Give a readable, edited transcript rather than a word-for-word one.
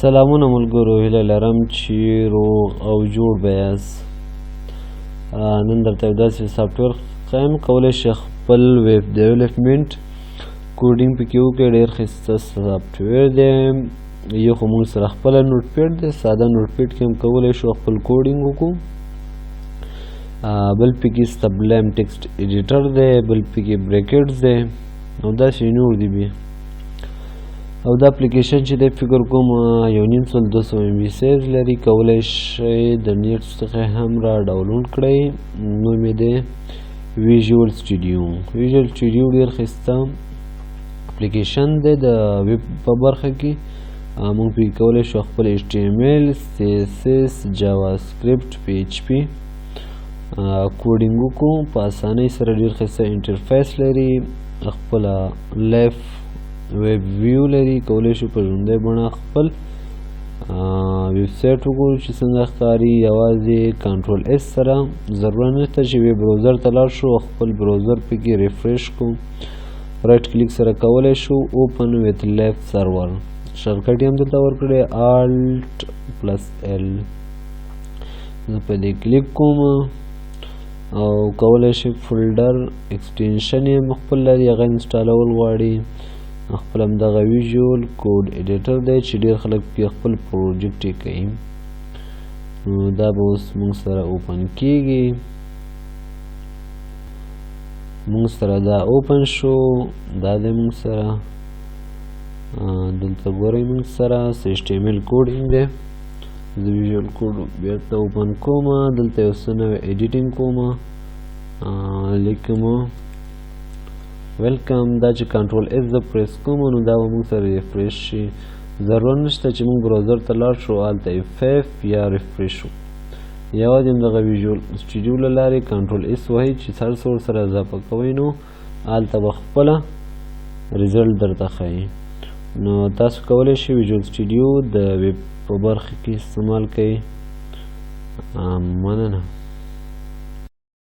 سلامونه ملګرو، هیله لرم چې روغ او جوړ به یاست. نن درته یو داسې سافټویر ښیم، کولی شئ خپل ویب ډیولپمنټ کوډینګ پکې وکړئ. ډېر ښایسته سافټویر دی. یو خو موږ سره خپله نوټ پیډ دی، ساده نوټ پیډ کې هم کولی شو خپل کوډینګ وکړو. بل پکې سبلایم ټیکسټ ایډیټر دی، بل پکې بریکټس دی او داسې نور دي بیا. او دا اپلیکیشن چې دی فکر کوم 1.5 MB سایز لري، کولی شئ د نیټ څخه هم را ډاونلوډ کړئ. نوم یې دی ویژوال سټوډیو. ویژوال سټوډیو ډېر ښایسته اپلیکیشن دی د ویب په برخه کې. موږ پکې کولی شو خپل HTML CSS جاوا سکرپټ PHP کوډینګ وکړو په اسانۍ سره. ډېر ښایسته انټرفیس لري، خپله لایف ویب ویو لري، کولی شو په ژوندۍ بڼه خپل ویب سایټ وګورو چې څنګه ښکاري. یوازې کنټرول S سره، ضرورت نشته چې ویب براوزر ته لاړ شو خپل براوزر پکې ریفریش کړو. رایټ کلیک سره کولی شو اوپن ویت لیفت سرور. شارټکټ یې هم دلته ورکړی Alt+L. زه په دې کلیک کوم او کولی شئ فولډر ایکسټینشن یې خپل لري، هغه انسټالول غواړي. خپل همدغه ویژوال کوډ ایډیټر دی چې ډېر خلک پکې خپل پروجیکټ یې کوي. نو دا به اوس موږ سره اوپن کیږي. موږ سره دا اوپن شو، دا دی موږ سره. دلته ګورئ موږ سره HTML کوډینګ دی. زه ویژوال کوډ بیرته اوپن کوم، دلته یو څه نوی ایډیټینګ کوم، لیکم ویلکم. دا چې کنټرول S زه پریس کوم نو دا به موږ سره ریفریش شي. ضرورت نشته چې موږ براوزر ته لاړ شو، هلته F5 یا ریفریش شو. یوازې همدغه ویژوال سټوډیو له لارې کنټرول S وهئ چې هر څه ورسره اضافه کوئ نو هلته به خپله ریزلټ درته ښایي. نو تاسو کولی شئ ویژوال سټوډیو د ویب په برخه کې استعمال کړئ. مننه.